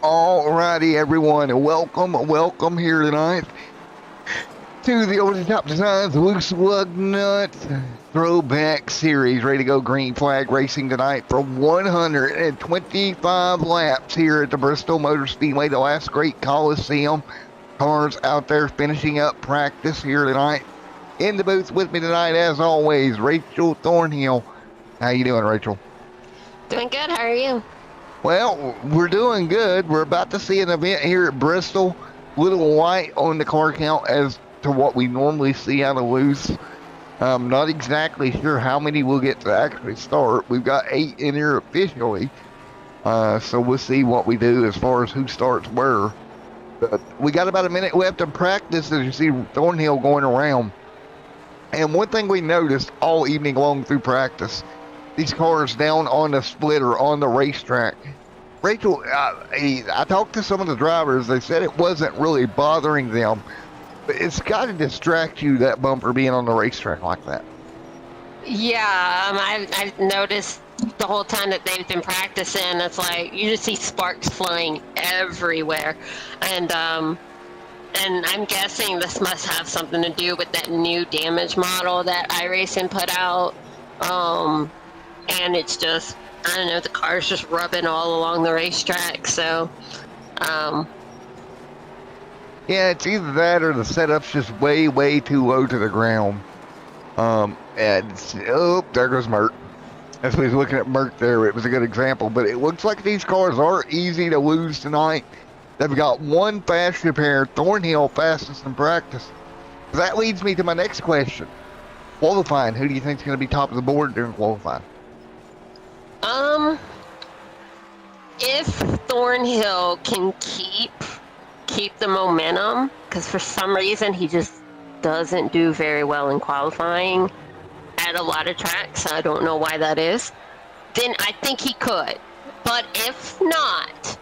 Alrighty, everyone, and welcome here tonight to the Over the Top Designs Lugnuts Throwback Series. Ready to go green flag racing tonight for 125 laps here at the Bristol Motor Speedway, the last great Coliseum. Cars out there finishing up practice here tonight. In the booth with me tonight, as always, Rachel Thornhill. How you doing, Rachel? Doing good. How are you? Well, we're doing good. We're about to see an event here at Bristol. Little light on the car count as to what we normally see out of loose. Not exactly sure how many we'll get to actually start. We've got 8 in here officially. So we'll see what we do as far as who starts where. But we got about a minute left in practice as you see Thornhill going around. And one thing we noticed all evening long through practice, these cars down on the splitter on the racetrack. Rachel, I talked to some of the drivers. They said it wasn't really bothering them, but it's got to distract you, that bumper being on the racetrack like that. Yeah, I've noticed the whole time that they've been practicing. It's like you just see sparks flying everywhere, and I'm guessing this must have something to do with that new damage model that iRacing put out. And it's just, I don't know, the car's just rubbing all along the racetrack, so, Yeah, it's either that or the setup's just way too low to the ground. And, oh, there goes Mert. As we was looking at Mert there, it was a good example, but it looks like these cars are easy to lose tonight. They've got one fast repair, Thornhill fastest in practice. That leads me to my next question. Qualifying, who do you think is going to be top of the board during qualifying? If Thornhill can keep the momentum, because for some reason he just doesn't do very well in qualifying at a lot of tracks, I don't know why that is, then I think he could. But if not,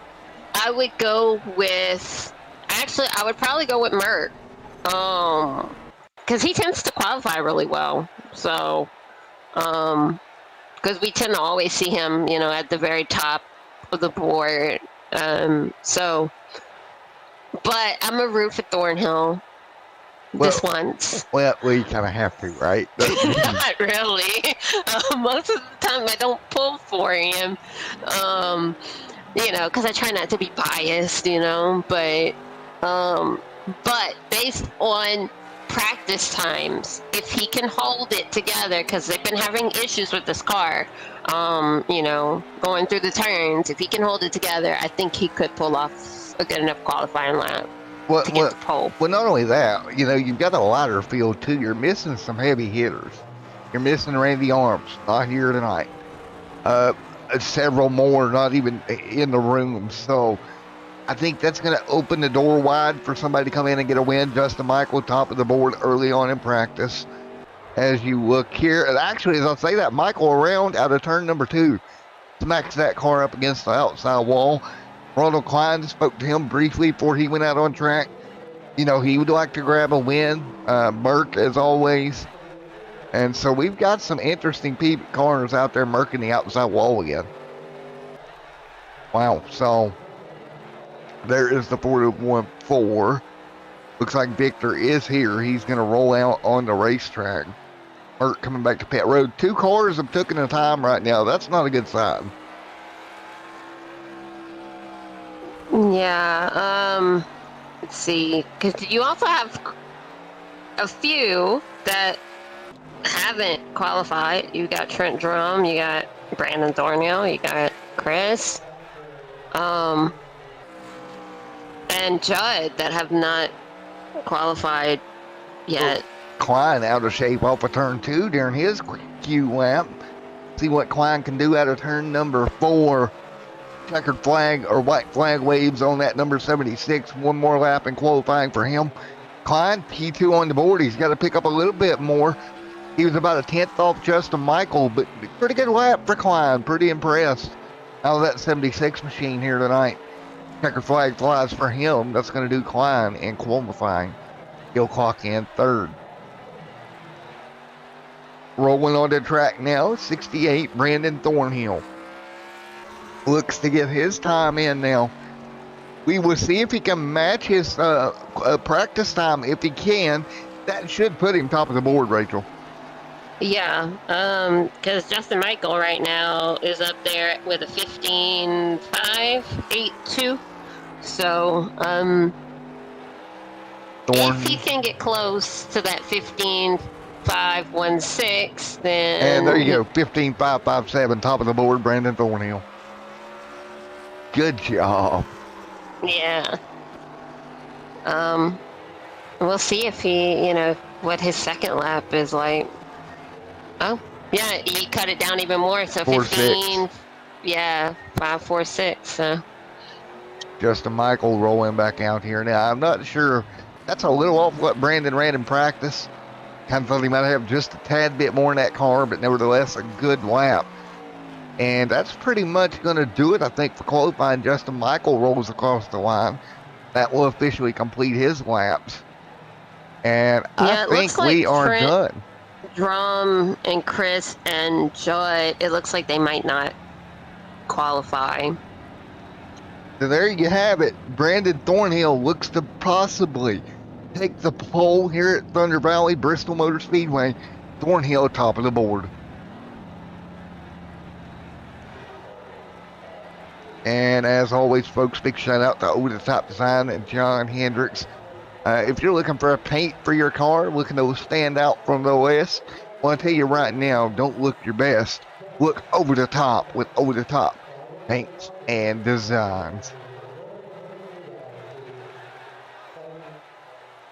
I would go with, actually, I would probably go with Mert, because he tends to qualify really well, so, because we tend to always see him, at the very top of the board. But I'm a root for Thornhill this once. Well, you kind of have to, right? Not really. Most of the time I don't pull for him, because I try not to be biased, but based on practice times, if he can hold it together, because they've been having issues with this car, going through the turns, if he can hold it together, I think he could pull off a good enough qualifying lap to get the pole. Well, not only that, you've got a lighter field too. You're missing some heavy hitters. You're missing Randy Arms, not here tonight. Several more not even in the room. So I think that's going to open the door wide for somebody to come in and get a win. Justin Michael, top of the board early on in practice. As you look here, and actually, as I say that, Michael around out of turn number 2, smacks that car up against the outside wall. Ronald Klein spoke to him briefly before he went out on track. He would like to grab a win. Mert, as always. And so we've got some interesting cars out there murking the outside wall again. Wow, so there is the 4-1-4. Looks like Victor is here. He's going to roll out on the racetrack. Mert coming back to pit road. 2 cars have taken the time right now. That's not a good sign. Yeah, let's see. Because you also have a few that haven't qualified. You got Trent Drum, you got Brandon Thornhill, you got Chris, and Judd that have not qualified yet. Klein out of shape off of turn 2 during his Q lap. See what Klein can do out of turn number 4. Checkered flag or white flag waves on that number 76. One more lap in qualifying for him. Klein, P2 on the board. He's got to pick up a little bit more. He was about a 10th off Justin Michael, but pretty good lap for Klein. Pretty impressed out of that 76 machine here tonight. Checkered flag flies for him. That's going to do Klein in qualifying. He'll clock in 3rd. Rolling on the track now, 68, Brandon Thornhill. Looks to get his time in now. We will see if he can match his practice time. If he can, that should put him top of the board, Rachel. Yeah, because Justin Michael right now is up there with a 15.582. So, if he can get close to that 15.516, And there then you go, 15.557, top of the board, Brandon Thornhill. Good job. yeah. We'll see if he, what his second lap is like. Oh, yeah, he cut it down even more. So 15, 4.6. yeah, 5.46. So. Justin Michael rolling back out here. Now, I'm not sure. That's a little off what Brandon ran in practice. Kind of thought he might have just a tad bit more in that car, but nevertheless, a good lap. And that's pretty much going to do it, I think, for qualifying. Justin Michael rolls across the line. That will officially complete his laps. And Yeah, I think we are done. Drum and Chris and Judd, it looks like they might not qualify. So there you have it. Brandon Thornhill looks to possibly take the pole here at Thunder Valley, Bristol Motor Speedway. Thornhill top of the board. And as always, folks, big shout out to Over the Top Design and John Hendricks. If you're looking for a paint for your car, looking to stand out from the West, I want to tell you right now, don't look your best. Look over the top with Over the Top paints and designs.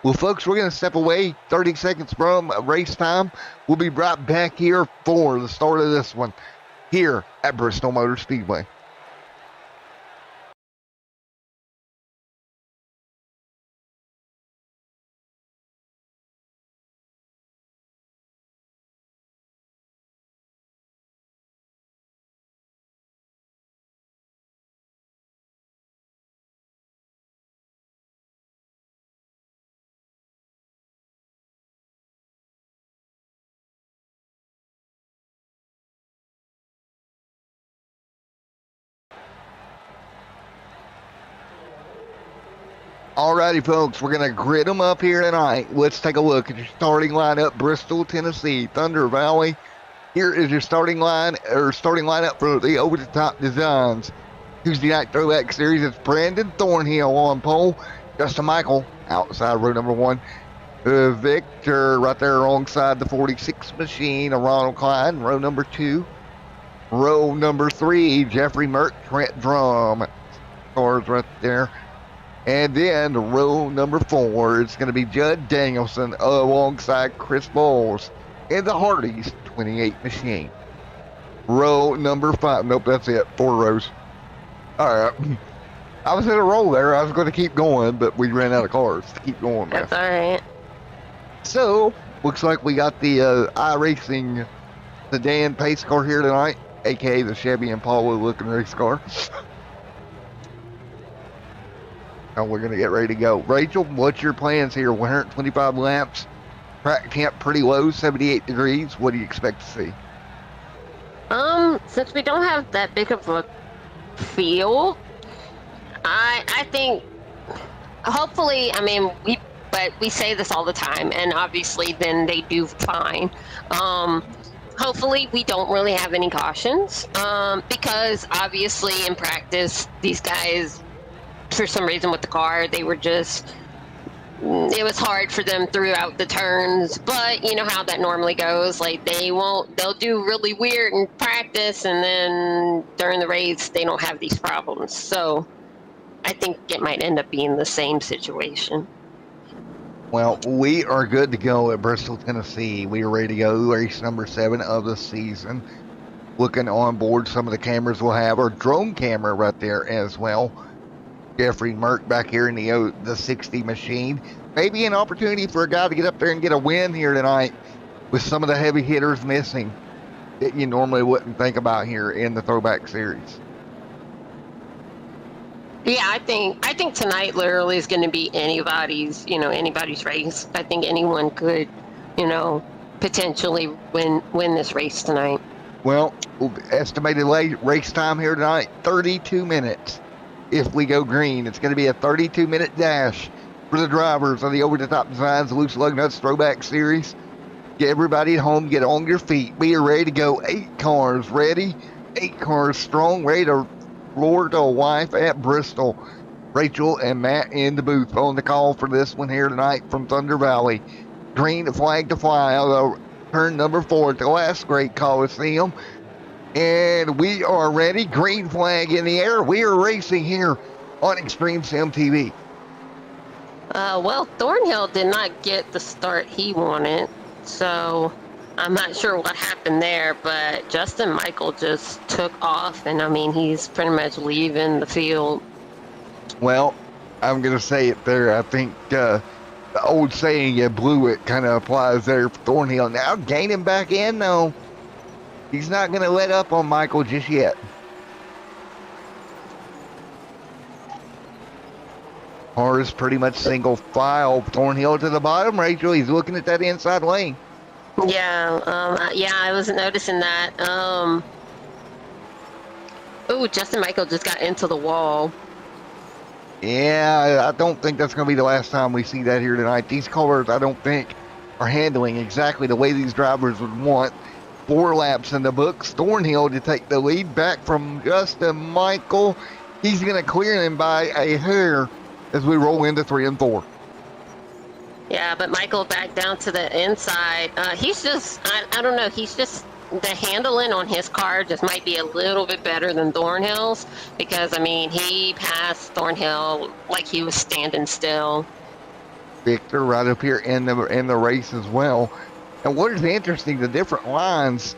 Well, folks, we're going to step away 30 seconds from race time. We'll be right back here for the start of this one here at Bristol Motor Speedway. Alrighty, folks, we're going to grid them up here tonight. Let's take a look at your starting lineup. Bristol, Tennessee, Thunder Valley. Here is your starting lineup for the Over the Top Designs Tuesday Night Throwback Series. It's Brandon Thornhill on pole. Justin Michael outside row number 1. Victor right there alongside the 46 machine of Ronald Klein, row number 2. Row number 3, Jeffrey Merck, Trent Drum. Cars right there. And then row number 4, it's going to be Judd Danielson alongside Chris Bowles in the Hardee's 28 machine. Row number 5, nope, that's it, 4 rows. All right, I was in a row there. I was going to keep going, but we ran out of cars to keep going. That's all right. So, looks like we got the iRacing sedan pace car here tonight, aka the Chevy Impala looking race car. And we're going to get ready to go. Rachel, what's your plans here? 125 laps, track temp pretty low, 78 degrees. What do you expect to see? Since we don't have that big of a field, I think hopefully, but we say this all the time, and obviously then they do fine. Hopefully we don't really have any cautions, because obviously in practice, these guys, for some reason with the car, it was hard for them throughout the turns, but you know how that normally goes. Like they'll do really weird in practice, and then during the race, they don't have these problems. So I think it might end up being the same situation. Well, we are good to go at Bristol, Tennessee. We are ready to go. Race number 7 of the season. Looking on board, some of the cameras we'll have our drone camera right there as well. Jeffrey Merck back here in the 60 machine. Maybe an opportunity for a guy to get up there and get a win here tonight with some of the heavy hitters missing that you normally wouldn't think about here in the Throwback Series. Yeah, I think tonight literally is going to be anybody's race. I think anyone could, potentially win this race tonight. Well, estimated race time here tonight, 32 minutes. if we go green. It's going to be a 32-minute dash for the drivers of the over-the-top designs Loose Lugnuts Throwback Series. Get everybody at home, get on your feet. We are ready to go. 8 cars ready, 8 cars strong, ready to floor to a wife at Bristol. Rachel and Matt in the booth on the call for this one here tonight from Thunder Valley. Green flag to fly out of turn number 4 at the last great Coliseum. And we are ready. Green flag in the air. We are racing here on Extreme Sim TV. Well, Thornhill did not get the start he wanted, so I'm not sure what happened there, but Justin Michael just took off, and I mean, he's pretty much leaving the field. Well, I'm going to say it there. I think the old saying, you blew it, kind of applies there for Thornhill. Now gaining back in, though. He's not going to let up on Michael just yet. Car is pretty much single file. Thornhill to the bottom, Rachel. He's looking at that inside lane. Yeah, I wasn't noticing that. Oh, Justin Michael just got into the wall. Yeah, I don't think that's going to be the last time we see that here tonight. These cars, I don't think, are handling exactly the way these drivers would want. 4 laps in the books. Thornhill to take the lead back from Justin Michael. He's going to clear him by a hair as we roll into 3 and 4. Yeah, but Michael back down to the inside. He's just, I don't know, he's just, the handling on his car just might be a little bit better than Thornhill's, because, I mean, he passed Thornhill like he was standing still. Victor right up here in the race as well. And what is interesting, the different lines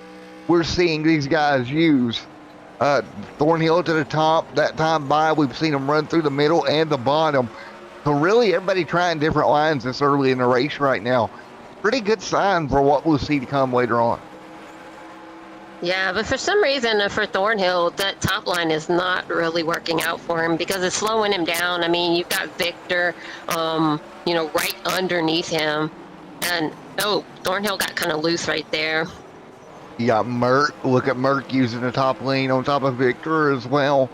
we're seeing these guys use. Thornhill to the top. That time by, we've seen them run through the middle and the bottom. So really, everybody trying different lines this early in the race right now. Pretty good sign for what we'll see to come later on. Yeah, but for some reason, for Thornhill, that top line is not really working out for him because it's slowing him down. I mean, you've got Victor, right underneath him. And, Thornhill got kind of loose right there. You got Merck. Look at Merck using the top lane on top of Victor as well.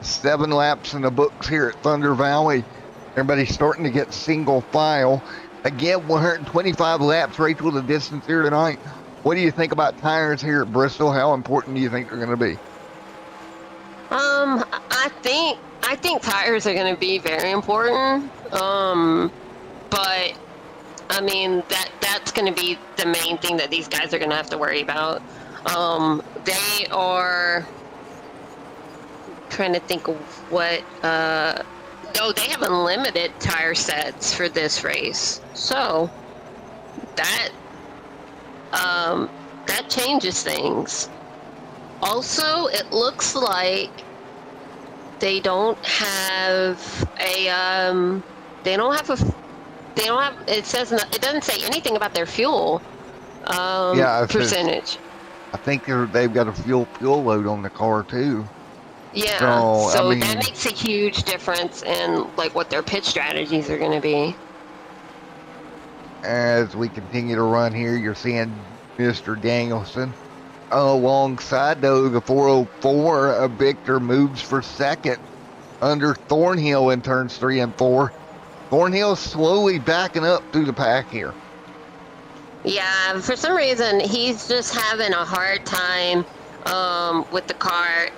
7 laps in the books here at Thunder Valley. Everybody's starting to get single file. Again, 125 laps, Rachel, the distance here tonight. What do you think about tires here at Bristol? How important do you think they're going to be? I think tires are going to be very important. But I mean that's going to be the main thing that these guys are going to have to worry about. They are trying to think of what. They have unlimited tire sets for this race, so that changes things. Also, it looks like they don't have it doesn't say anything about their fuel percentage. I think they've got a fuel load on the car too. Yeah, so I mean, that makes a huge difference in like what their pit strategies are going to be. As we continue to run here, you're seeing Mr. Danielson alongside, though, the 404. Victor moves for second under Thornhill in turns 3 and 4. Thornhill slowly backing up through the pack here. Yeah, for some reason he's just having a hard time with the car.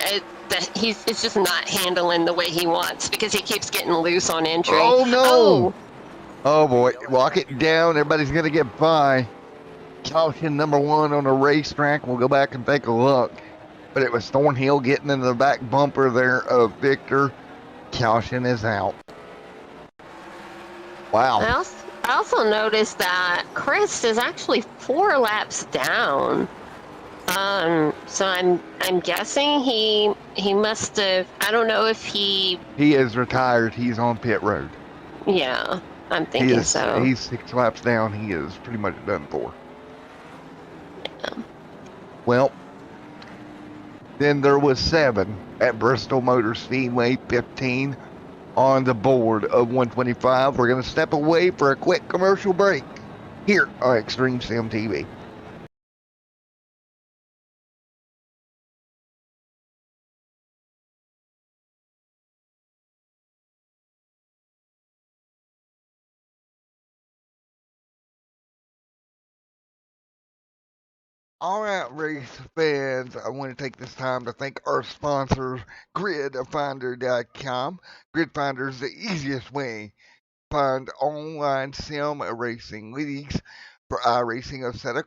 It's just not handling the way he wants because he keeps getting loose on entry. Oh no! Oh boy, lock it down. Everybody's gonna get by. Caution number 1 on the racetrack. We'll go back and take a look. But it was Thornhill getting into the back bumper there of Victor. Caution is out. Wow. I also noticed that Chris is actually 4 laps down. So I'm guessing he must have. I don't know if he is retired. He's on pit road. Yeah, I'm thinking so. He's 6 laps down. He is pretty much done for. Yeah. Well, then there was 7 at Bristol Motor Speedway, 15 on the board of 125. We're going to step away for a quick commercial break here on Extreme Sim TV. All right, race fans, I want to take this time to thank our sponsors, GridFinder.com. GridFinder is the easiest way to find online sim racing leagues for iRacing, Assetto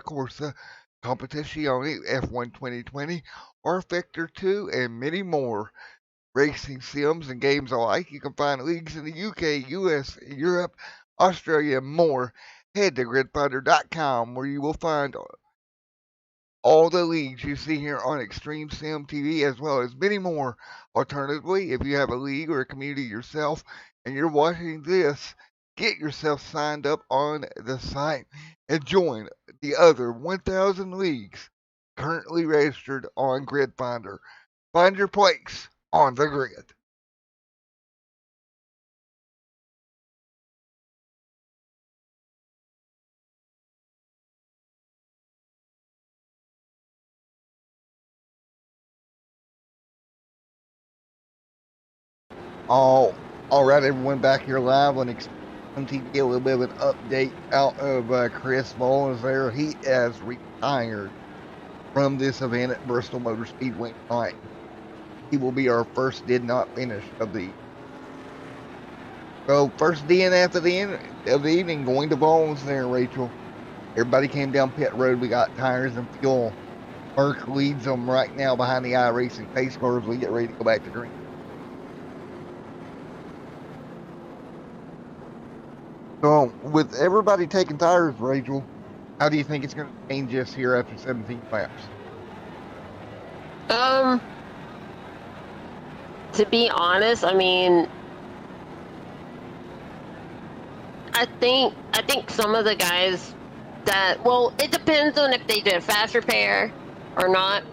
Corsa, Competizione F1 2020, or Vector 2, and many more. Racing sims and games alike. You can find leagues in the UK, US, Europe, Australia, and more. Head to gridfinder.com where you will find all the leagues you see here on Extreme Sim TV, as well as many more. Alternatively, if you have a league or a community yourself and you're watching this, get yourself signed up on the site and join the other 1,000 leagues currently registered on Grid Finder. Find your place on the grid. All right, everyone, back here live on Extreme TV. A little bit of an update out of Chris Mullins there. He has retired from this event at Bristol Motor Speedway tonight. He will be our first did not finish of the first DNF of the evening, going to Bones there, Rachel. Everybody came down pit road. We got tires and fuel. Merck leads them right now behind the iRacing pace car as we get ready to go back to green. So, with everybody taking tires, Rachel, how do you think it's going to change this here after 17 laps? To be honest, I mean, I think some of the guys it depends on if they did a fast repair or not,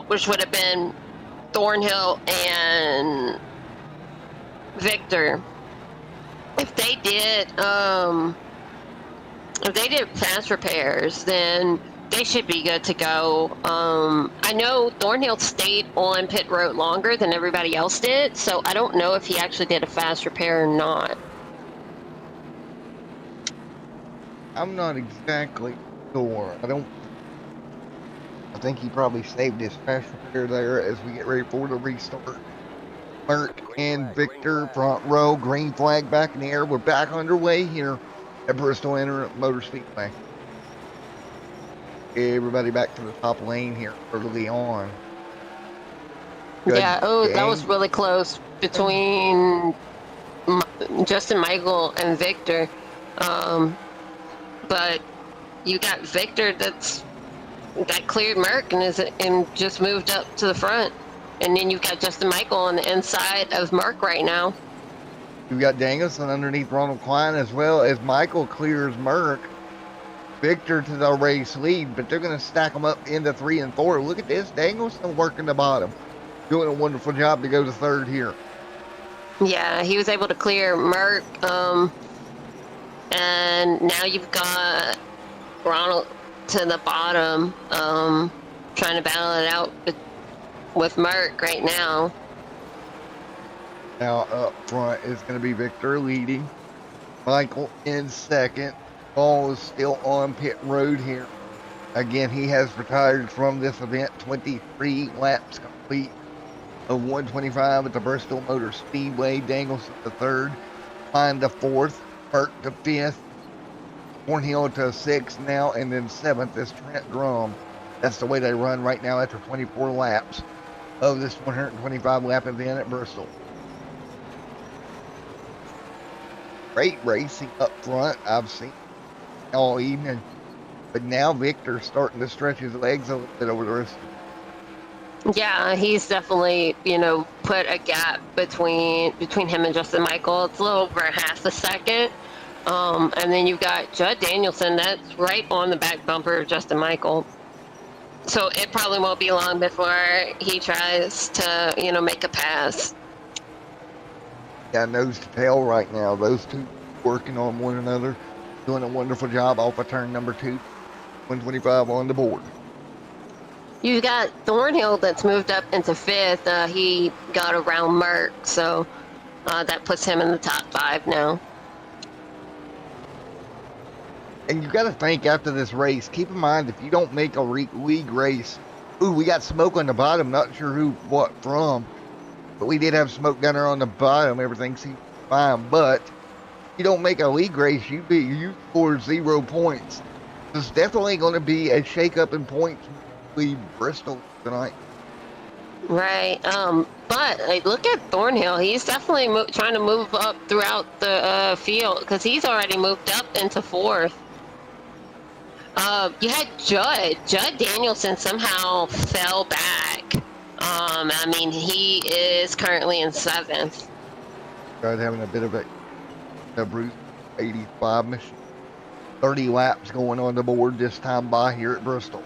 which would have been Thornhill and Victor. If they did fast repairs, then they should be good to go. I know Thornhill stayed on pit road longer than everybody else did, so I don't know if he actually did a fast repair or not. I'm not exactly sure. I think he probably saved his fast repair there as we get ready for the restart. Merck and Victor, front row, green flag back in the air. We're back underway here at Bristol Motor Speedway. Everybody back to the top lane here early on. Good yeah, that was really close between Justin Michael and Victor. But you got Victor that cleared Merck and just moved up to the front. And then you've got Justin Michael on the inside of Merck right now. You've got Danielson underneath Ronald Klein as well as Michael clears Merck. Victor to the race lead, but they're going to stack them up into 3 and 4. Look at this. Danielson working the bottom. Doing a wonderful job to go to third here. Yeah, he was able to clear Merck. And now you've got Ronald to the bottom, trying to battle it out with Merck right now. Now up front is going to be Victor leading. Michael in second. Ball is still on pit road here. Again, he has retired from this event. 23 laps complete of 125 at the Bristol Motor Speedway. Danielson the third. Klein the fourth. Merck to fifth. Thornhill to sixth now. And then seventh is Trent Drum. That's the way they run right now after 24 laps of this 125 lap event at Bristol. Great racing up front. I've seen all evening, but now Victor's starting to stretch his legs a little bit over the rest. Yeah, he's definitely, put a gap between him and Justin Michael. It's a little over half a second. And then you've got Judd Danielson, that's right on the back bumper of Justin Michael. So it probably won't be long before he tries to, make a pass. Yeah, nose to tail right now. Those two working on one another. Doing a wonderful job off of turn number 2. 125 on the board. You've got Thornhill that's moved up into 5th. He got around Merck, so that puts him in the top 5 now. And you got to think after this race, keep in mind if you don't make a league race, ooh, we got smoke on the bottom. Not sure who, what from, but we did have smoke down there on the bottom. Everything seems fine. But if you don't make a league race, you score 0 points. There's definitely going to be a shakeup in points between Bristol tonight. Right. But like, look at Thornhill. He's definitely trying to move up throughout the field because he's already moved up into fourth. You had Judd. Judd Danielson somehow fell back. I mean, he is currently in seventh. Tried having a bit of a Bruce 85 machine. 30 laps going on the board this time by here at Bristol.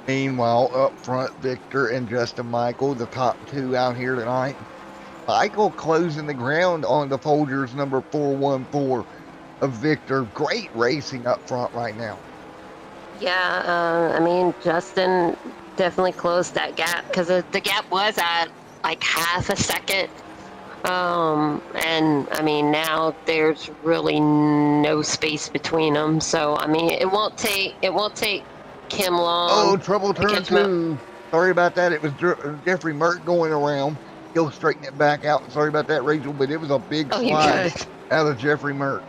Meanwhile, up front, Victor and Justin Michael, the top two out here tonight. Michael closing the ground on the Folgers number 414 of Victor. Great racing up front right now. Yeah, I mean, Justin definitely closed that gap because the gap was at like half a second. And I mean, now there's really no space between them. So I mean, it won't take Kim Oh, long trouble to turn catch him up. two. Sorry about that. It was Jeffrey Merck going around. He'll straighten it back out. Sorry about that, Rachel, but it was a big Oh, you slide good? out of Jeffrey Merck.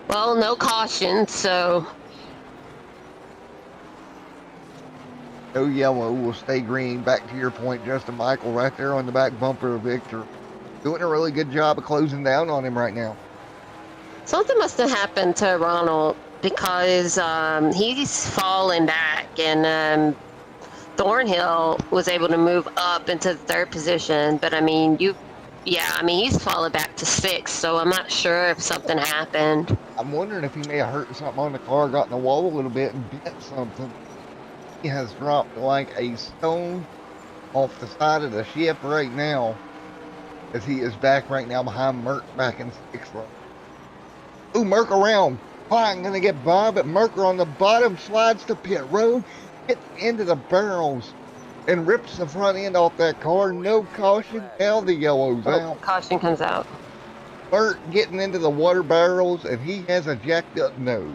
Well, no caution, so No yellow will stay green. Back to your point, Justin Michael, right there on the back bumper of Victor. Doing a really good job of closing down on him right now. something must have happened to Ronald because he's fallen back, and Thornhill was able to move up into the third position. But I mean, yeah, I mean, he's fallen back to sixth, so I'm not sure if something happened. I'm wondering if he may have hurt something on the car, got in the wall a little bit and bent something. He has dropped like a stone off the side of the ship right now, as he is back right now behind Merck back in sixth row. Ooh, Merck around. Fine, gonna get by, but Merker on the bottom slides to pit road, hits into the barrels, and rips the front end off that car. No caution. Now the yellow's out. Caution comes out. Merck getting into the water barrels, and he has a jacked up nose.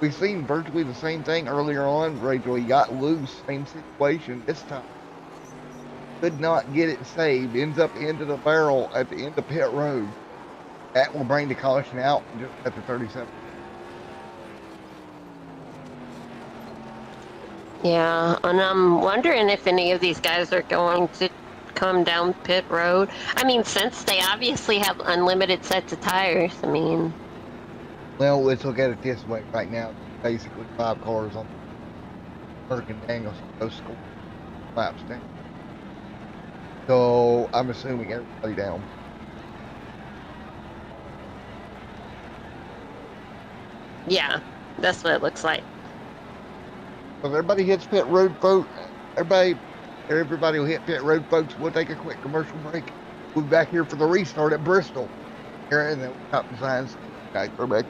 We've seen virtually the same thing earlier on. Rachel, he got loose, same situation this time. Could not get it saved. Ends up into the barrel at the end of pit road. That will bring the caution out just after 37. Yeah, and I'm wondering if any of these guys are going to come down pit road. I mean, since they obviously have unlimited sets of tires, I mean, Well, let's look at it this way right now. Basically, 5 cars on Merck and Daniels those score laps down. So I'm assuming everybody down. yeah, that's what it looks like. So if everybody hits pit road, folks, everybody will hit pit road, folks. We'll take a quick commercial break. We'll be back here for the restart at Bristol. Here in the top designs. Okay, Throwback.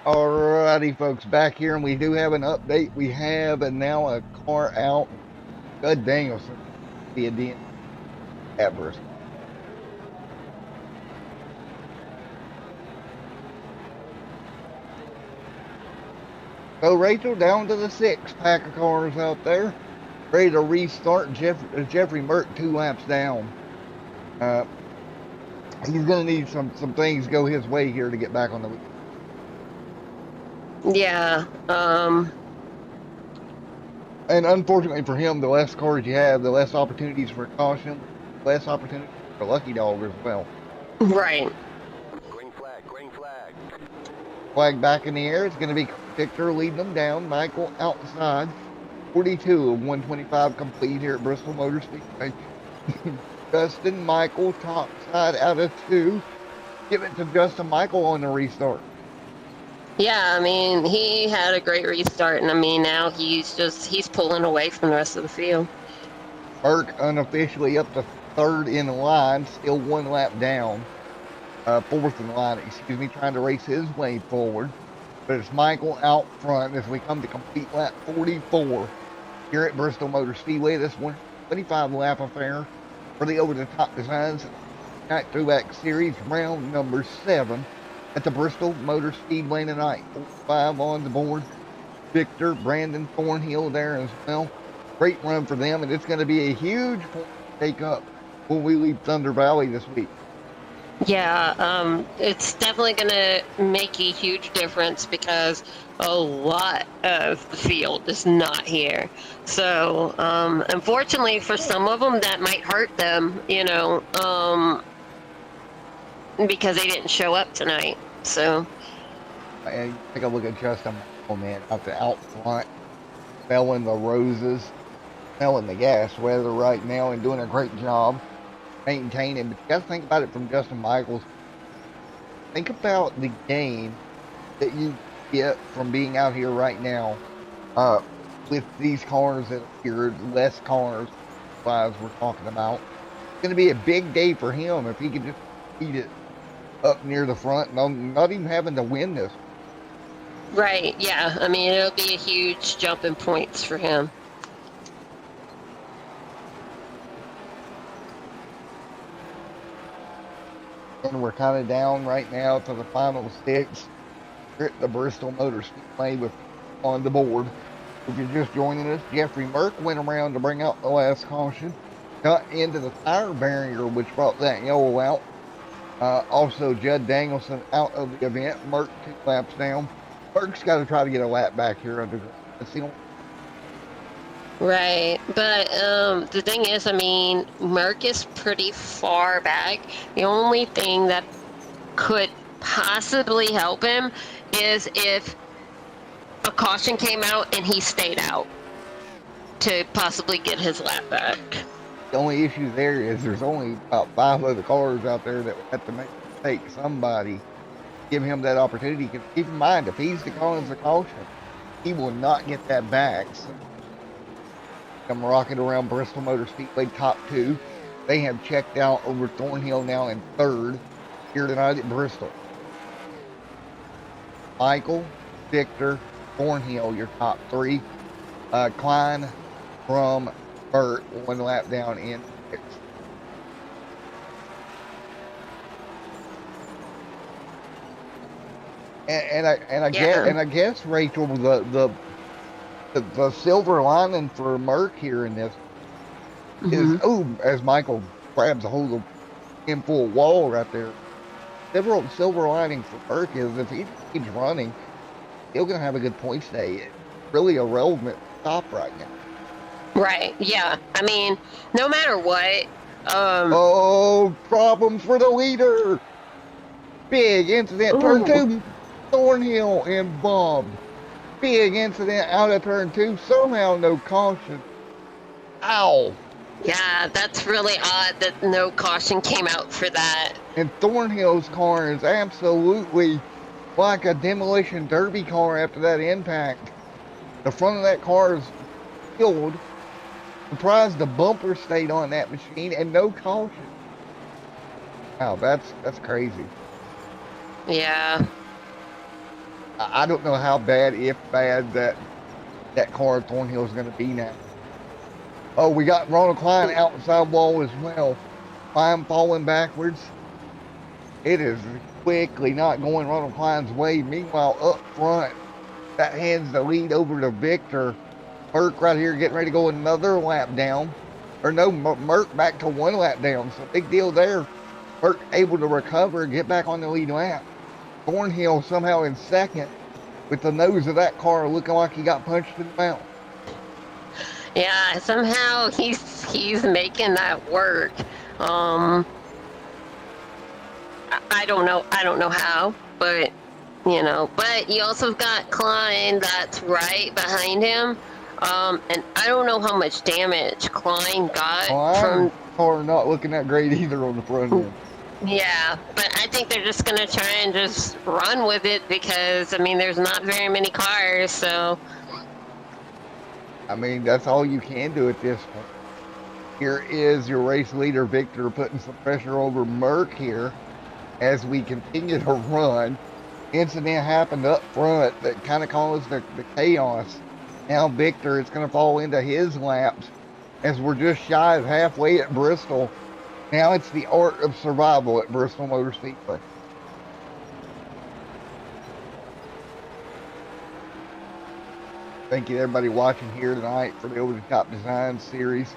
Alrighty, folks, back here, and we do have an update. We have now a car out. Good Danielson, the DN at Bristol. So, Rachel, down to the 6 pack of cars out there, ready to restart. Jeffrey Merck 2 laps down. He's going to need some things go his way here to get back on the lead. Yeah. And unfortunately for him, the less cars you have, the less opportunities for caution, less opportunities for lucky dog as well. Right. Green flag, green flag. Flag back in the air. It's going to be Victor leading them down. Michael outside. 42 of 125 complete here at Bristol Motor Speedway. Justin Michael top side out of 2. Give it to Justin Michael on the restart. Yeah, I mean, he had a great restart, and I mean, now he's pulling away from the rest of the field. Burke unofficially up to 3rd in the line, still 1 lap down. 4th in the line, excuse me, trying to race his way forward. But it's Michael out front as we come to complete lap 44 here at Bristol Motor Speedway. This 125 lap affair for the over-the-top designs night throwback series, round number 7 at the Bristol Motor Speedway tonight. 5 on the board. Victor, Brandon Thornhill there as well. Great run for them, and it's going to be a huge point to take up when we leave Thunder Valley this week. Yeah, it's definitely going to make a huge difference because a lot of the field is not here. So, unfortunately for some of them, that might hurt them, you know, because they didn't show up tonight. So, And take a look at Justin, man, out front, smelling the roses, smelling the gas weather right now, and doing a great job maintaining. But you got to think about it from Justin Michaels. Think about the gain that you get from being out here right now with these cars that appeared, less cars, as we're talking about. It's going to be a big day for him if he can just beat it up near the front, not even having to win this. right, yeah. I mean, it'll be a huge jump in points for him. And we're kind of down right now to the final 6 here at the Bristol Motor Speedway with on the board. If you're just joining us, Jeffrey Merck went around to bring out the last caution, got into the tire barrier, which brought that yellow out. Also, Judd Danielson out of the event. Merck 2 laps down. Merck's got to try to get a lap back here under the Right, but the thing is, I mean, Merck is pretty far back. The only thing that could possibly help him is if a caution came out and he stayed out to possibly get his lap back. The only issue there is there's only about 5 other cars out there that would have to take somebody, give him that opportunity. Because keep in mind, if he's the calling the caution, he will not get that back. So I'm rocking around Bristol Motor Speedway top 2. They have checked out over Thornhill now in 3rd here tonight at Bristol. Michael, Victor, Thornhill, your top 3. Klein from Burt, 1 lap down in 6th. And I guess Rachel, the silver lining for Merck here in this is as Michael grabs a hold of him full wall right there. Silver lining for Merck is if he keeps running, he's gonna have a good points day. It's really a relevant stop right now. Right, yeah. I mean, no matter what. Problems for the leader. Big incident, turn 2. Thornhill and bombed. Big incident out of turn 2. Somehow no caution. Ow. Yeah, that's really odd that no caution came out for that. And Thornhill's car is absolutely like a demolition derby car after that impact. The front of that car is filled. Surprised the bumper stayed on that machine and no caution. Wow, that's crazy. Yeah. I don't know how bad, if bad, that car at Thornhill is going to be now. Oh, we got Ronald Klein outside wall as well. Klein falling backwards. It is quickly not going Ronald Klein's way. Meanwhile, up front, that hands the lead over to Victor. Merck right here getting ready to go another lap down. Or no, Merck back to 1 lap down. So big deal there. Merck able to recover and get back on the lead lap. Thornhill somehow in second with the nose of that car looking like he got punched in the mouth. Yeah, somehow he's making that work. I don't know. I don't know how, but But you also got Klein that's right behind him. And I don't know how much damage Klein got from. Car not looking that great either on the front end. Yeah, but I think they're just gonna try and just run with it because I mean there's not very many cars, so. I mean, that's all you can do at this point. Here is your race leader, Victor, putting some pressure over Merck here as we continue to run. Incident happened up front that kind of caused the chaos. Now Victor is going to fall into his laps as we're just shy of halfway at Bristol. Now it's the art of survival at Bristol Motor Speedway. Thank you to everybody watching here tonight for the Over the Top Design series.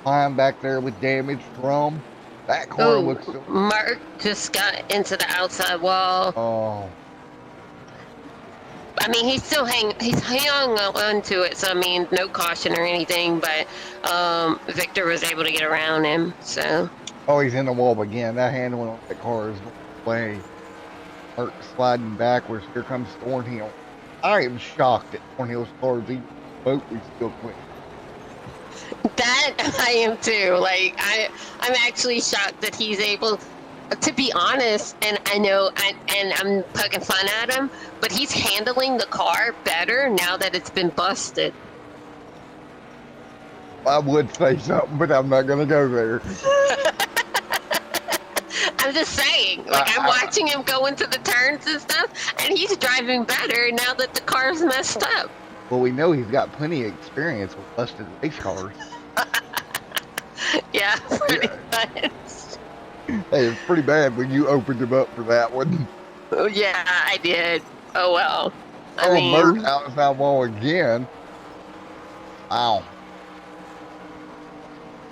Climb back there with damage from that car. Looks so. Mark just got into the outside wall. Oh. I mean, he's hung on to it, so I mean, no caution or anything, but Victor was able to get around him, so. Oh, he's in the wall again. That handling on that car is way. Mark sliding backwards. Here comes Thornhill. I am shocked at Thornhill's cars even remotely still quick. That I am too. Like I'm actually shocked that he's able. To be honest, and I know, and I'm poking fun at him, but he's handling the car better now that it's been busted. I would say something, but I'm not going to go there. I'm just saying, like, I'm watching him go into the turns and stuff, and he's driving better now that the car's messed up. Well, we know he's got plenty of experience with busted race cars. Yeah, pretty much. Hey, it's pretty bad when you opened him up for that one. Oh, yeah, I did. Oh, well. I mean... Mert outside wall again. Wow.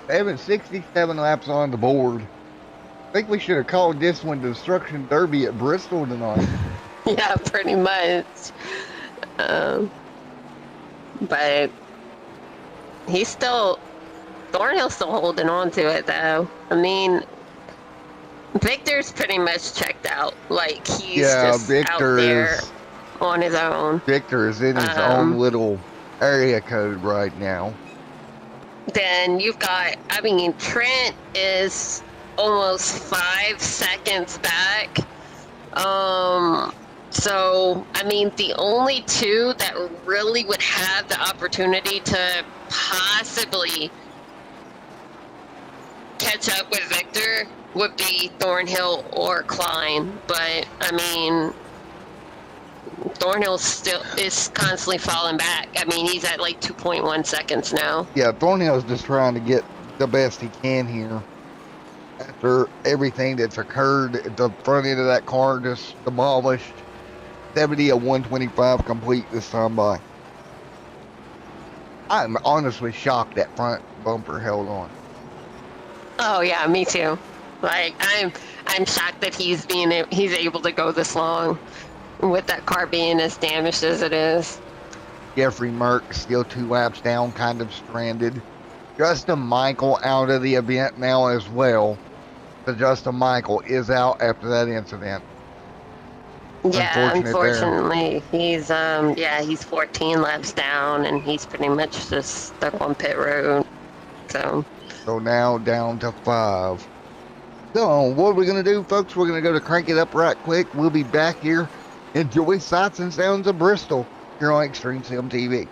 767 laps on the board. I think we should have called this one Destruction Derby at Bristol tonight. Yeah, pretty much. But he's still... Thornhill's still holding on to it, though. I mean... Victor's pretty much checked out. Like, he's just Victor out there on his own. Victor is in his own little area code right now. Then you've got, I mean, Trent is almost 5 seconds back. So, I mean, the only two that really would have the opportunity to possibly catch up with Victor would be Thornhill or Klein, but I mean, Thornhill still is constantly falling back. I mean, he's at like 2.1 seconds now. Yeah, Thornhill's just trying to get the best he can here after everything that's occurred. The front end of that car just demolished. 70 of 125 complete this time by. I'm honestly shocked that front bumper held on. Oh yeah, me too. Like I'm shocked that he's able to go this long with that car being as damaged as it is. Jeffrey Merck still 2 laps down, kind of stranded. Justin Michael out of the event now as well. So Justin Michael is out after that incident. Yeah, unfortunately, he's 14 laps down and he's pretty much just stuck on pit road. So now down to 5. So, what are we going to do, folks? We're going to go to Crank It Up right quick. We'll be back here. Enjoy sights and sounds of Bristol here on Extreme Sim TV.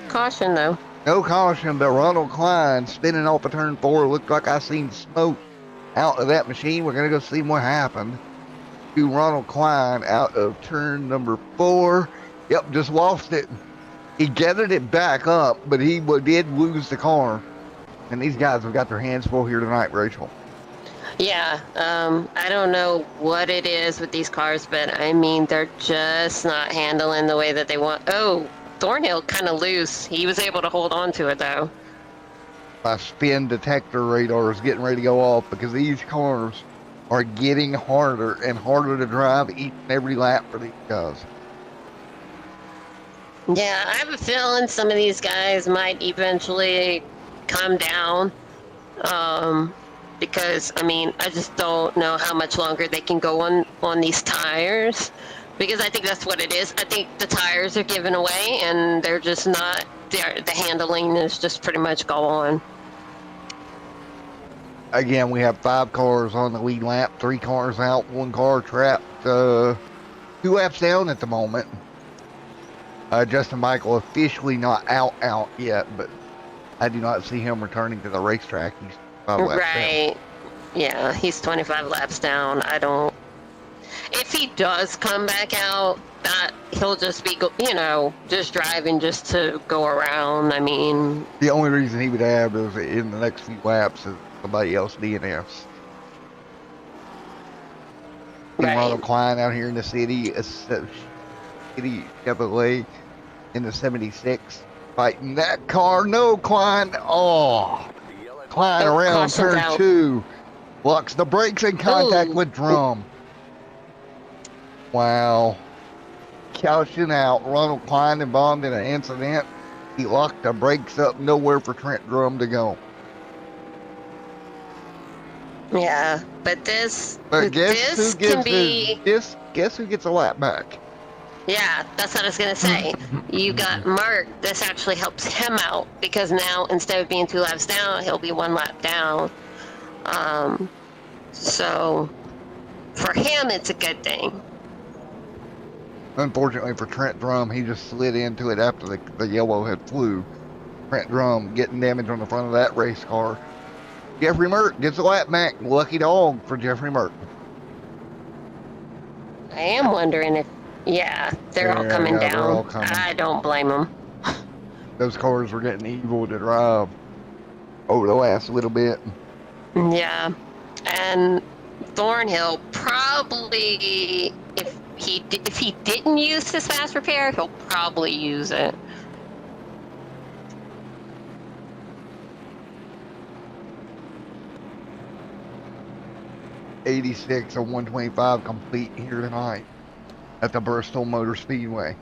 caution, though. No caution, but Ronald Klein spinning off of turn 4. Looked like I seen smoke out of that machine. We're going to go see what happened to Ronald Klein out of turn number 4. Yep, just lost it. He gathered it back up, but he did lose the car. And these guys have got their hands full here tonight, Rachel. Yeah, I don't know what it is with these cars, but I mean, they're just not handling the way that they want. Oh, Thornhill kind of loose. He was able to hold on to it, though. My spin detector radar is getting ready to go off because these cars are getting harder and harder to drive each and every lap for these guys. Yeah, I have a feeling some of these guys might eventually come down. Because, I mean, I just don't know how much longer they can go on these tires. Because I think that's what it is. I think the tires are giving away, and they're just not, the handling is just pretty much gone. Again, we have 5 cars on the lead lap, 3 cars out, 1 car trapped, 2 laps down at the moment. Justin Michael officially not out yet, but I do not see him returning to the racetrack. He's 5 laps Right. down. Yeah, he's 25 laps down. If he does come back out, that he'll just be, just driving just to go around. I mean, The only reason he would have is in the next few laps is somebody else DNFs. Right. Ronald Klein out here in the city Chevrolet in the 76, fighting that car. No, Klein. Oh, Klein Oh, around caution's turn out. 2. Blocks the brakes in contact Ooh. with drum. Wow. Caution out. Ronald Klein involved in an incident. He locked the brakes up. Nowhere for Trent Drum to go. yeah, but this Guess can be. who gets a lap back? Yeah, that's what I was gonna say. You got Mark. This actually helps him out because now instead of being 2 laps down, he'll be 1 lap down. So for him, it's a good thing. Unfortunately for Trent Drum, he just slid into it after the yellow had flew. Trent Drum getting damage on the front of that race car. Jeffrey Merck gets a lap back. Lucky dog for Jeffrey Merck. I am wondering if, they're all coming Yeah, they're down. all coming. I don't blame them. Those cars were getting evil to drive over the last little bit. Yeah, and Thornhill probably, if he didn't use his fast repair, he'll probably use it. '86 and 125 complete here tonight at the Bristol Motor Speedway.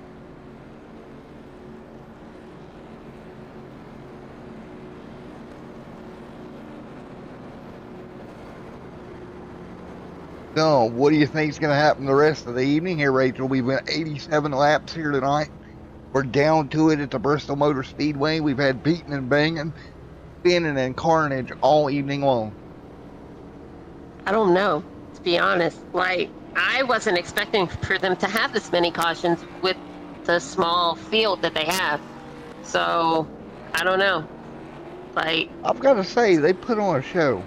So, what do you think is going to happen the rest of the evening here, Rachel? We went 87 laps here tonight. We're down to it at the Bristol Motor Speedway. We've had beating and banging, spinning and carnage all evening long. I don't know, to be honest. Like, I wasn't expecting for them to have this many cautions with the small field that they have. So, I don't know. Like, I've got to say, they put on a show.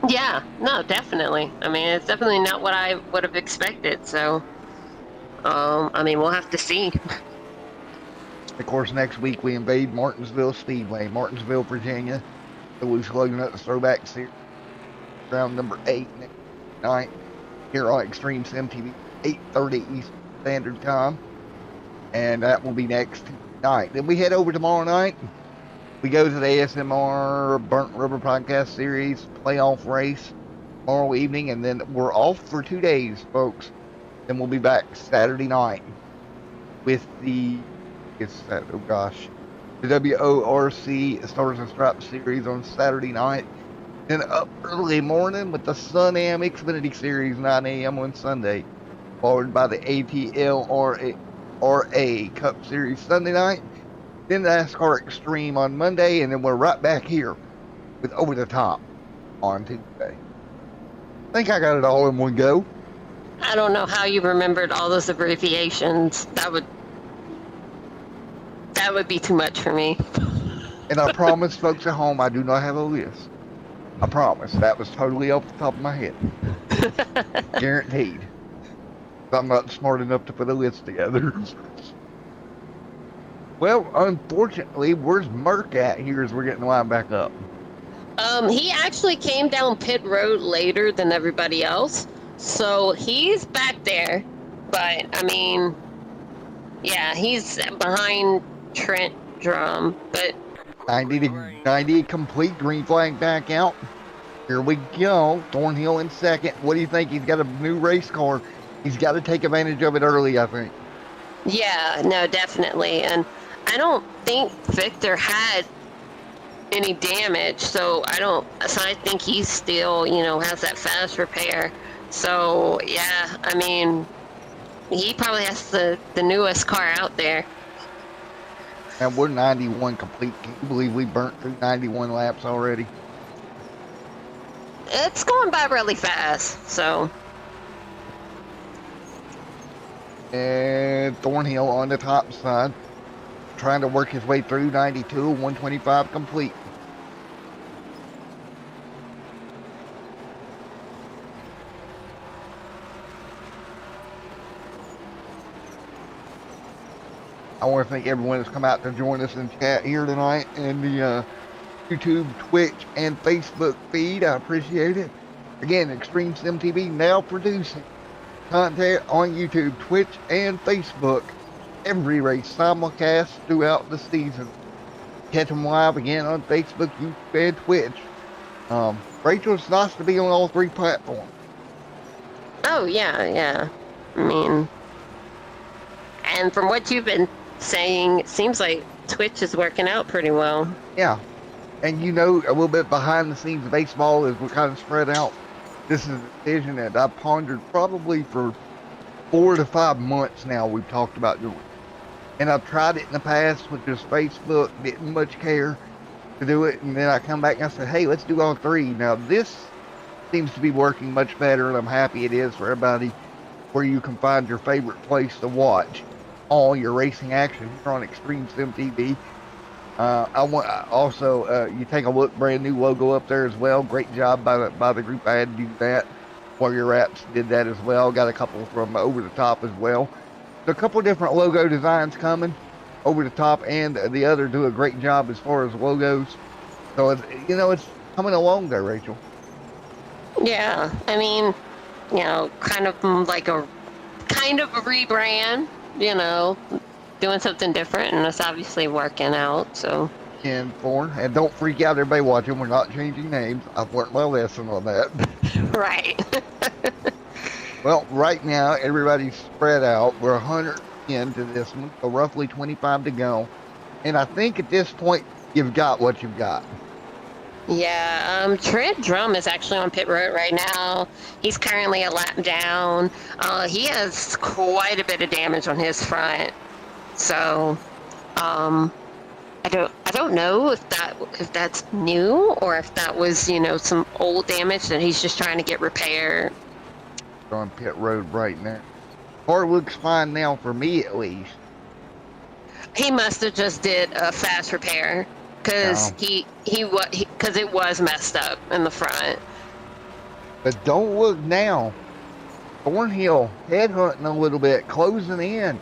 yeah, no, definitely. I mean, it's definitely not what I would have expected. So, I mean, we'll have to see. Of course, next week we invade Martinsville Speedway, Martinsville, Virginia. The Lugnuts Throwback Series, round number 8 next night here on Extreme Sim TV, 8:30 Eastern Standard Time, and that will be next night. Then we head over tomorrow night. We go to the ASMR Burnt Rubber Podcast Series playoff race tomorrow evening, and then we're off for 2 days, folks. Then we'll be back Saturday night with the WORC Stars and Stripes Series on Saturday night. Then up early morning with the Sun Am Xfinity Series 9 a.m. on Sunday, followed by the ATLRA Cup Series Sunday night. Then NASCAR Extreme on Monday, and then we're right back here with Over the Top on Tuesday. I think I got it all in one go. I don't know how you remembered all those abbreviations. That That would be too much for me. And I promise folks at home, I do not have a list. I promise. That was totally off the top of my head. Guaranteed. I'm not smart enough to put a list together. Well, unfortunately, where's Merc at here as we're getting lined back up? He actually came down pit road later than everybody else, so he's back there. But I mean, yeah, he's behind Trent Drum. But 90 to 90 complete, green flag back out. Here we go. Thornhill in second. What do you think? He's got a new race car. He's got to take advantage of it early, I think. yeah, no, definitely. And I don't think Victor had any damage, so I think he still, has that fast repair. So yeah, I mean, he probably has the newest car out there. And we're 91 complete. Can you believe we burnt through 91 laps already? It's going by really fast, so. And Thornhill on the top side, trying to work his way through 92, 125 complete. I want to thank everyone that's come out to join us in chat here tonight in the YouTube, Twitch, and Facebook feed. I appreciate it. Again, Extreme Sim TV now producing content on YouTube, Twitch, and Facebook. Every race simulcast throughout the season. Catch them live again on Facebook, YouTube, and Twitch. Rachel, it's nice to be on all three platforms. Oh yeah. I mean, and from what you've been saying, it seems like Twitch is working out pretty well. Yeah. And a little bit behind the scenes of baseball as we're kind of spread out. This is a decision that I've pondered probably for 4 to 5 months now. We've talked about doing. And I've tried it in the past with just Facebook, didn't much care to do it. And then I come back and I said, hey, let's do all three. Now this seems to be working much better, and I'm happy it is for everybody, where you can find your favorite place to watch all your racing action here on Extreme Sim TV. I want also you take a look, brand new logo up there as well. Great job by the group I had to do that. Warrior Raps did that as well. Got a couple from Over the Top as well. So a couple different logo designs coming. Over the Top and the other do a great job as far as logos. So it's coming along there, Rachel. Yeah, I mean, kind of like a rebrand, doing something different, and it's obviously working out, so. And don't freak out, everybody watching, we're not changing names. I've learned my lesson on that. Right. Well, right now, everybody's spread out. We're 100 into this one, so roughly 25 to go. And I think at this point, you've got what you've got. Yeah, Trent Drum is actually on pit road right now. He's currently a lap down. He has quite a bit of damage on his front. So, I don't know if that's new or if that was, some old damage that he's just trying to get repaired. On pit road right now. Car looks fine now for me, at least. He must have just did a fast repair because because it was messed up in the front. But don't look now. Thornhill headhunting a little bit, closing in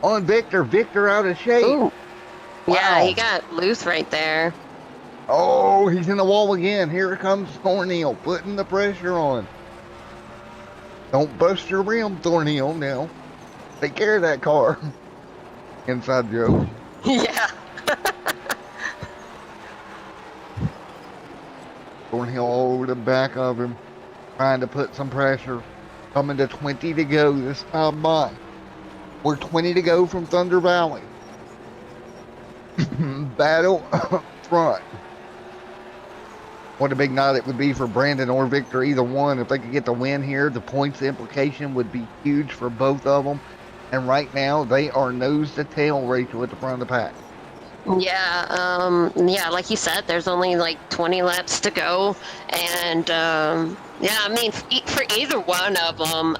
on Victor. Victor out of shape. Ooh. Wow. Yeah, he got loose right there. Oh, he's in the wall again. Here comes Thornhill, putting the pressure on. Don't bust your rim, Thornhill, now. Take care of that car. Inside joke. Yeah. Thornhill over the back of him, trying to put some pressure. Coming to 20 to go this time by. We're 20 to go from Thunder Valley. Battle up front. What a big night it would be for Brandon or Victor, either one. If they could get the win here, the points implication would be huge for both of them. And right now, they are nose to tail, Rachel, at the front of the pack. Yeah, like you said, there's only like 20 laps to go, and yeah, I mean, for either one of them,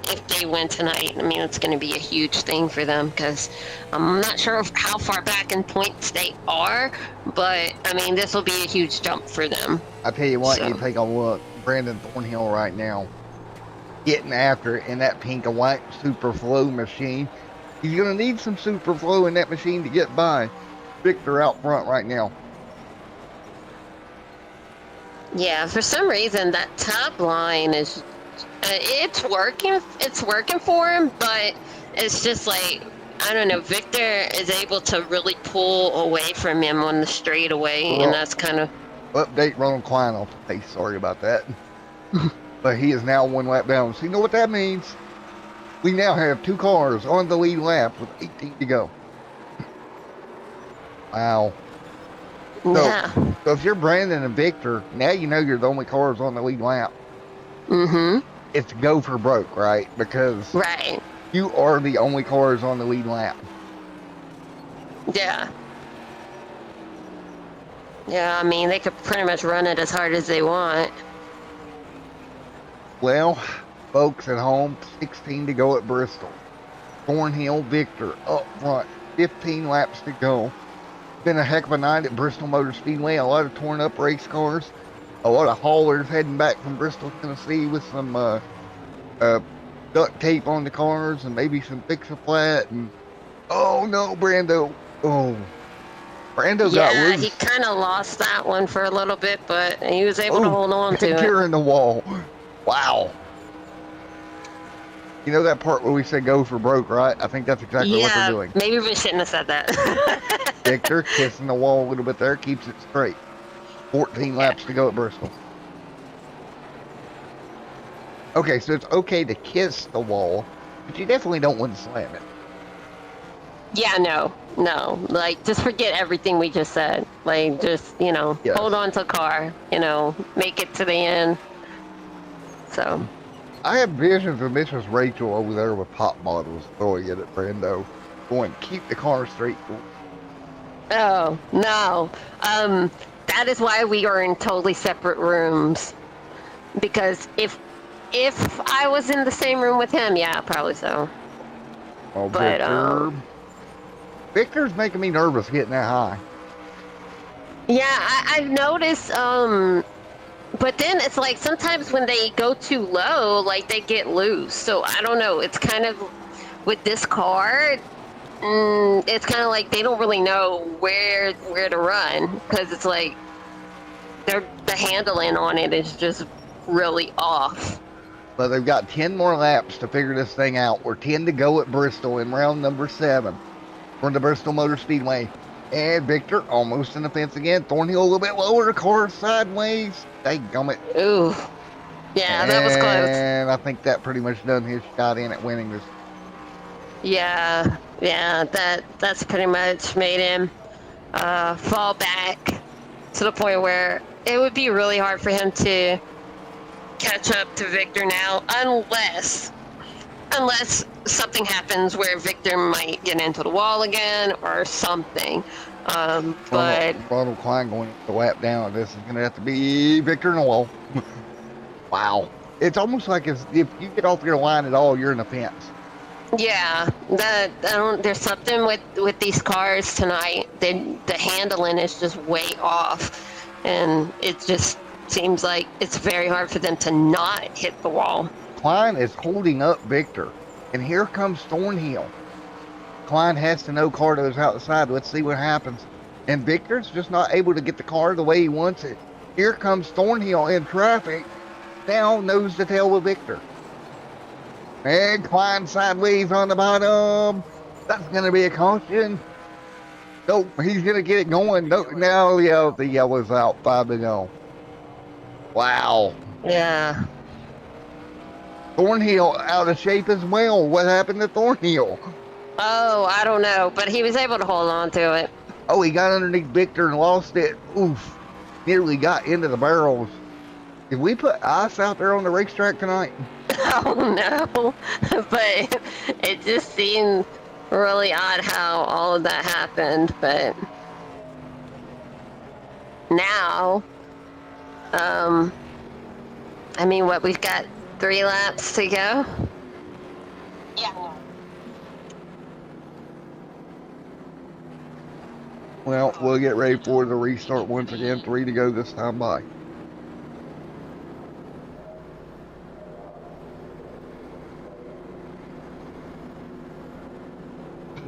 if they win tonight, I mean, it's going to be a huge thing for them because I'm not sure how far back in points they are, but I mean, this will be a huge jump for them. I tell you what, So. you take a look, Brandon Thornhill right now, getting after it in that pink and white super flow machine. He's going to need some super flow in that machine to get by Victor out front right now. Yeah, for some reason that top line is it's working for him, but it's just like I don't know. Victor is able to really pull away from him on the straightaway, Well, and that's kind of update Ronald Klein off the pace. Sorry about that. But he is now 1 lap down. So you know what that means? We now have 2 cars on the lead lap with 18 to go. Wow. yeah. So if you're Brandon and Victor, now you know you're the only cars on the lead lap. Mm-hmm. It's go for broke, right? Because Right. you are the only cars on the lead lap. Yeah. Yeah, I mean, they could pretty much run it as hard as they want. Well, folks at home, 16 to go at Bristol. Thornhill, Victor up front, 15 laps to go. Been a heck of a night at Bristol Motor Speedway. A lot of torn up race cars. A lot of haulers heading back from Bristol, Tennessee with some duct tape on the cars and maybe some fix-a-flat. And oh no, Brando. Oh, Brando got Yeah, loose. he kind of lost that one for a little bit, but he was able to hold on to it. Figure in the wall. Wow. You know that part where we said go for broke, right? I think that's exactly what they're doing. Maybe we shouldn't have said that. Victor kissing the wall a little bit there, keeps it straight. 14 laps to go at Bristol. Okay, so it's okay to kiss the wall, but you definitely don't want to slam it. Yeah, no. Like, just forget everything we just said. Like, just, Yes. hold on to the car, make it to the end. So. I have visions of Mrs. Rachel over there with pop bottles throwing it at Brando, going, keep the car straight. Oh, no. That is why we are in totally separate rooms. Because if I was in the same room with him, yeah, probably so. Oh, But, Victor's making me nervous getting that high. Yeah, I've noticed, but then it's like sometimes when they go too low, like they get loose. So I don't know. It's kind of with this car, it's kind of like they don't really know where to run because it's like the handling on it is just really off. But they've got 10 more laps to figure this thing out. We're 10 to go at Bristol in round number 7 from the Bristol Motor Speedway. And Victor almost in the fence again. Thornhill a little bit lower, car sideways. Dadgummit. Ooh. Yeah, that was close. And I think that pretty much done his shot in at winning this. Yeah, that's pretty much made him fall back to the point where it would be really hard for him to catch up to Victor now, unless something happens where Victor might get into the wall again or something. But Ronald Klein going the lap down. This is going to have to be Victor in the wall. Wow. It's almost like if you get off your line at all, you're in the fence. yeah, there's something with these cars tonight. The handling is just way off, and it just seems like it's very hard for them to not hit the wall. Klein is holding up Victor. And here comes Thornhill. Klein has to know Cardo's outside. Let's see what happens. And Victor's just not able to get the car the way he wants it. Here comes Thornhill in traffic. Now nose to tail with Victor. And Klein sideways on the bottom. That's going to be a caution. Nope, he's going to get it going. No, now the yellow's out. 5 to go. Wow. Yeah. Thornhill out of shape as well. What happened to Thornhill? Oh, I don't know, but he was able to hold on to it. Oh, he got underneath Victor and lost it. Oof. Nearly got into the barrels. Did we put ice out there on the racetrack tonight? Oh no, but it just seemed really odd how all of that happened, but now, I mean, what, we've got 3 laps to go? Yeah. Well, we'll get ready for the restart once again. 3 to go this time by.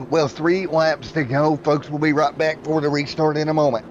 Well, 3 laps to go, folks. We'll be right back for the restart in a moment.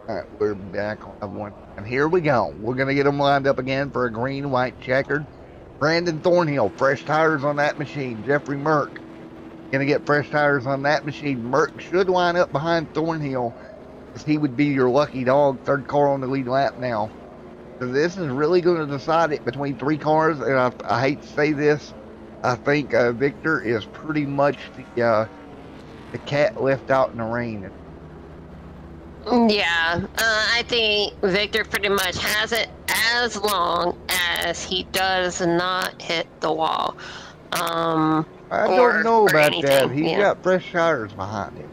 All right, we're back on one. And here we go. We're going to get them lined up again for a green, white, checkered. Brandon Thornhill, fresh tires on that machine. Jeffrey Merck, going to get fresh tires on that machine. Merck should line up behind Thornhill, because he would be your lucky dog. 3rd car on the lead lap now. So this is really going to decide it between 3 cars. And I hate to say this, I think Victor is pretty much the cat left out in the rain. Yeah, I think Victor pretty much has it as long as he does not hit the wall. I don't know about anything, that. He's yeah. got fresh tires behind him.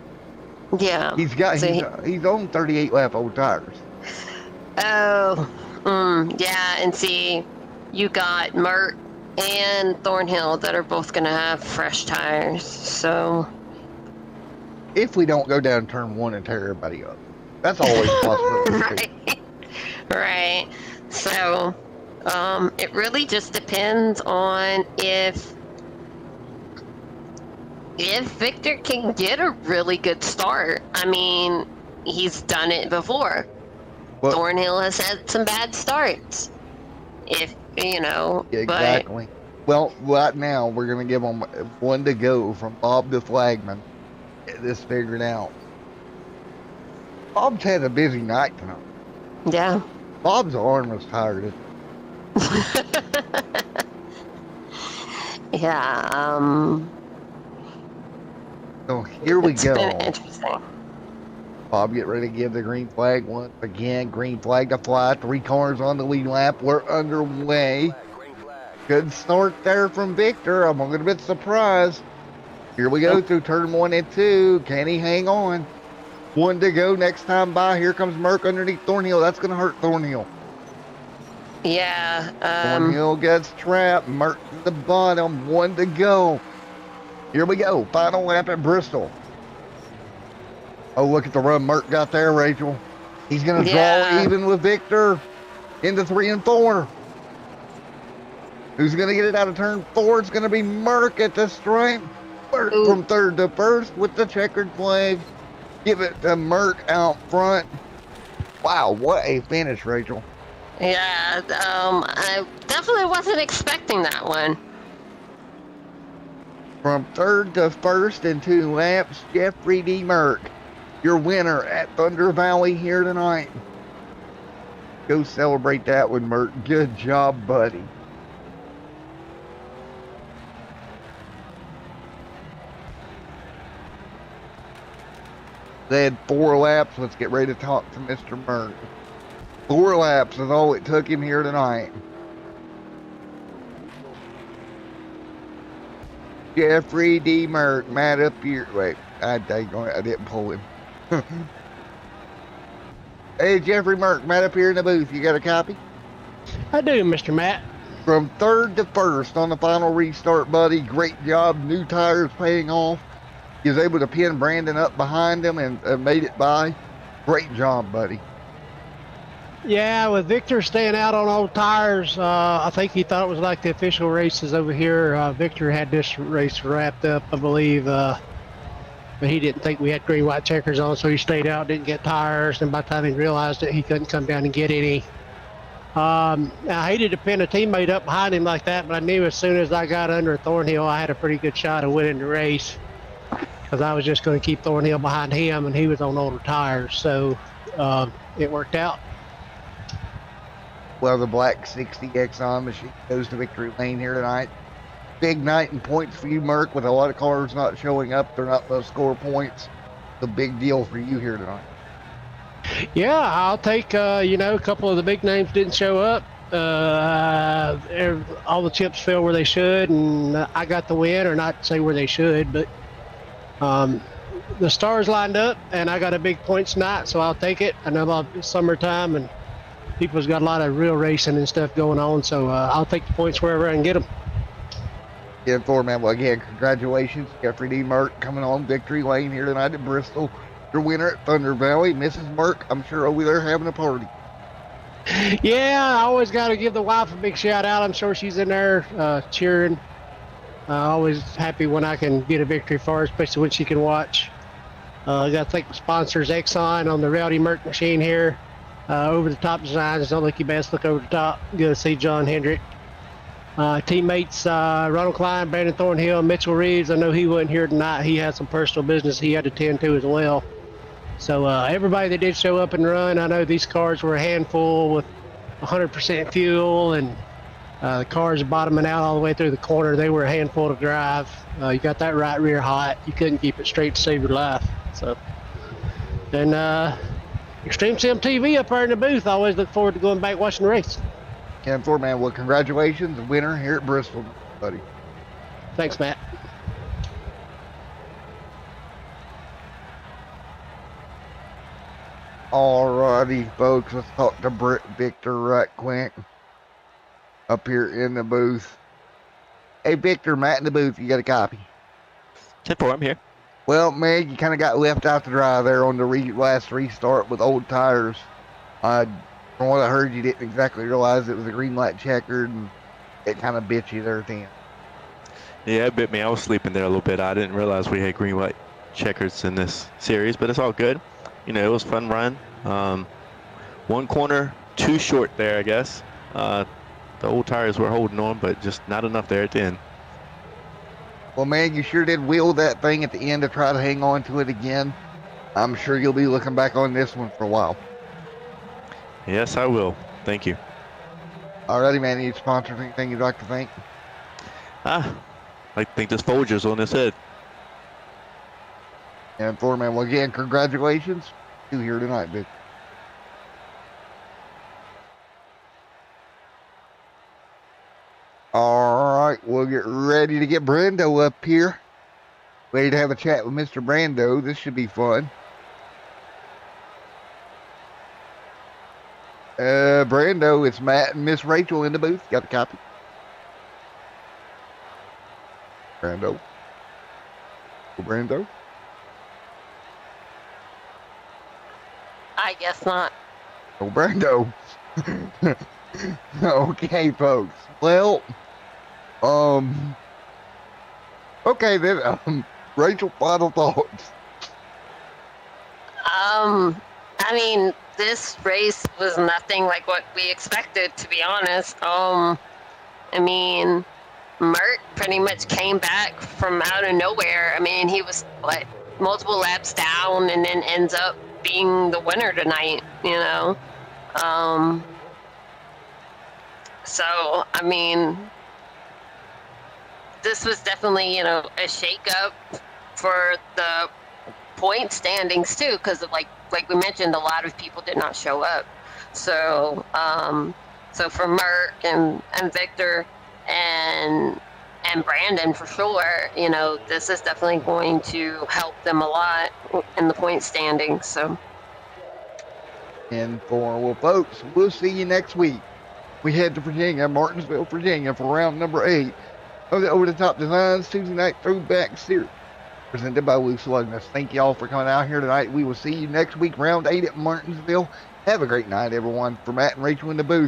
Yeah. He's on 38 lap old tires. Oh, yeah, and see, you got Mert and Thornhill that are both gonna have fresh tires, so. If we don't go down turn 1 and tear everybody up. That's always possible. Right. So, it really just depends on if Victor can get a really good start. I mean, he's done it before. Well, Thornhill has had some bad starts. If, you know, exactly. But... Well, right now, we're going to give them 1 to go from Bob to Flagman. Get this figured out. Bob's had a busy night tonight. Yeah. Bob's arm was tired. Yeah, So here we go. It's been interesting. Bob, get ready to give the green flag once again. Green flag to fly. 3 cars on the lead lap. We're underway. Green flag. Good start there from Victor. I'm a little bit surprised. Here we go through turn 1 and 2. Can he hang on? 1 to go next time by. Here comes Merck underneath Thornhill. That's going to hurt Thornhill. Yeah. Thornhill gets trapped. Merck to the bottom. 1 to go. Here we go. Final lap at Bristol. Oh, look at the run Merck got there, Rachel. He's going to draw even with Victor into 3 and 4. Who's going to get it out of turn 4? It's going to be Merck at the stripe. Merck from 3rd to 1st with the checkered flag. Give it to Merck out front. Wow, what a finish, Rachel. Yeah, I definitely wasn't expecting that one. From 3rd to 1st in 2 laps, Jeffrey D. Merck, your winner at Thunder Valley here tonight. Go celebrate that one, Merck. Good job, buddy. They had 4 laps. Let's get ready to talk to Mr. Merck. 4 laps is all it took him here tonight. Jeffrey D. Merck, Matt up here. Wait, I didn't pull him. Hey, Jeffrey Merck, Matt up here in the booth. You got a copy? I do, Mr. Matt. From third to first on the final restart, buddy. Great job. New tires paying off. He was able to pin Brandon up behind him and made it by. Great job, buddy. Yeah, with Victor staying out on old tires, I think he thought it was like the official races over here. Victor had this race wrapped up, I believe, but he didn't think we had green, white checkers on, so he stayed out, didn't get tires, and by the time he realized it, he couldn't come down and get any. I hated to pin a teammate up behind him like that, but I knew as soon as I got under Thornhill, I had a pretty good shot of winning the race because I was just going to keep Thornhill behind him, and he was on older tires, so it worked out. Well, the Black 60 Exxon machine goes to victory lane here tonight. Big night in points for you, Merc, with a lot of cars not showing up. They're not going to score points. It's a big deal for you here tonight. Yeah, I'll take, a couple of the big names didn't show up. All the chips fell where they should, and I got the win, or not say where they should, but the stars lined up, and I got a big points night, so I'll take it. I know it's summertime, and people's got a lot of real racing and stuff going on, so I'll take the points wherever I can get them. Yeah, Thor, man. Well, again, congratulations. Jeffrey D. Merck coming on victory lane here tonight at Bristol. Your winner at Thunder Valley, Mrs. Merck, I'm sure over there having a party. Yeah, I always got to give the wife a big shout out. I'm sure she's in there cheering. Always happy when I can get a victory for her, especially when she can watch. I got to thank the sponsors, Exxon on the Rowdy Merck machine here. Over the top designs, don't look your best, look over the top. Good to see John Hendrick. Teammates Ronald Klein, Brandon Thornhill, Mitchell Reeves. I know he wasn't here tonight. He had some personal business he had to tend to as well. So everybody that did show up and run, I know these cars were a handful with 100% fuel, and the cars bottoming out all the way through the corner. They were a handful to drive. You got that right rear hot. You couldn't keep it straight to save your life. So, and Extreme Sim TV up there in the booth. I always look forward to going back watching the race. And Thor, man, well, congratulations, winner here at Bristol, buddy. Thanks, Matt. Alrighty, folks, let's talk to Victor right quick up here in the booth. Hey, Victor, Matt in the booth, you got a copy? 10-4, I'm here. Well, man, you kind of got left out to dry there on the last restart with old tires. From what I heard, you didn't exactly realize it was a green light checkered, and it kind of bit you there at the end. Yeah, it bit me. I was sleeping there a little bit. I didn't realize we had green light checkers in this series, but it's all good. You know, it was a fun run. One corner too short there, I guess. The old tires were holding on, but just not enough there at the end. Well, man, you sure did wheel that thing at the end to try to hang on to it again. I'm sure you'll be looking back on this one for a while. Yes, I will. Thank you. Alrighty, man. Any sponsors, anything you'd like to thank? I like to think this Folgers on his head. And Thor, man, well, again, congratulations. You here tonight, Vic. All right, we'll get ready to get Brando up here. Ready to have a chat with Mr. Brando. This should be fun. Brando, it's Matt and Miss Rachel in the booth. Got a copy? Brando. Brando? I guess not. Oh, Brando. Okay, folks. Well, okay then. Rachel, final thoughts. I mean, this race was nothing like what we expected, to be honest. I mean, Mert pretty much came back from out of nowhere. I mean, he was, multiple laps down and then ends up being the winner tonight, you know? So, I mean, this was definitely, a shake-up for the point standings, too, because, like we mentioned, a lot of people did not show up. So, so for Merck and Victor and Brandon, for sure, this is definitely going to help them a lot in the point standings. So. And for, well, folks, we'll see you next week we head to Virginia, Martinsville, Virginia, for round number 8 of the Over the Top Designs Tuesday Night Throwback Series, presented by Lugnuts. Thank you all for coming out here tonight. We will see you next week, round 8 at Martinsville. Have a great night, everyone. For Matt and Rachel in the booth.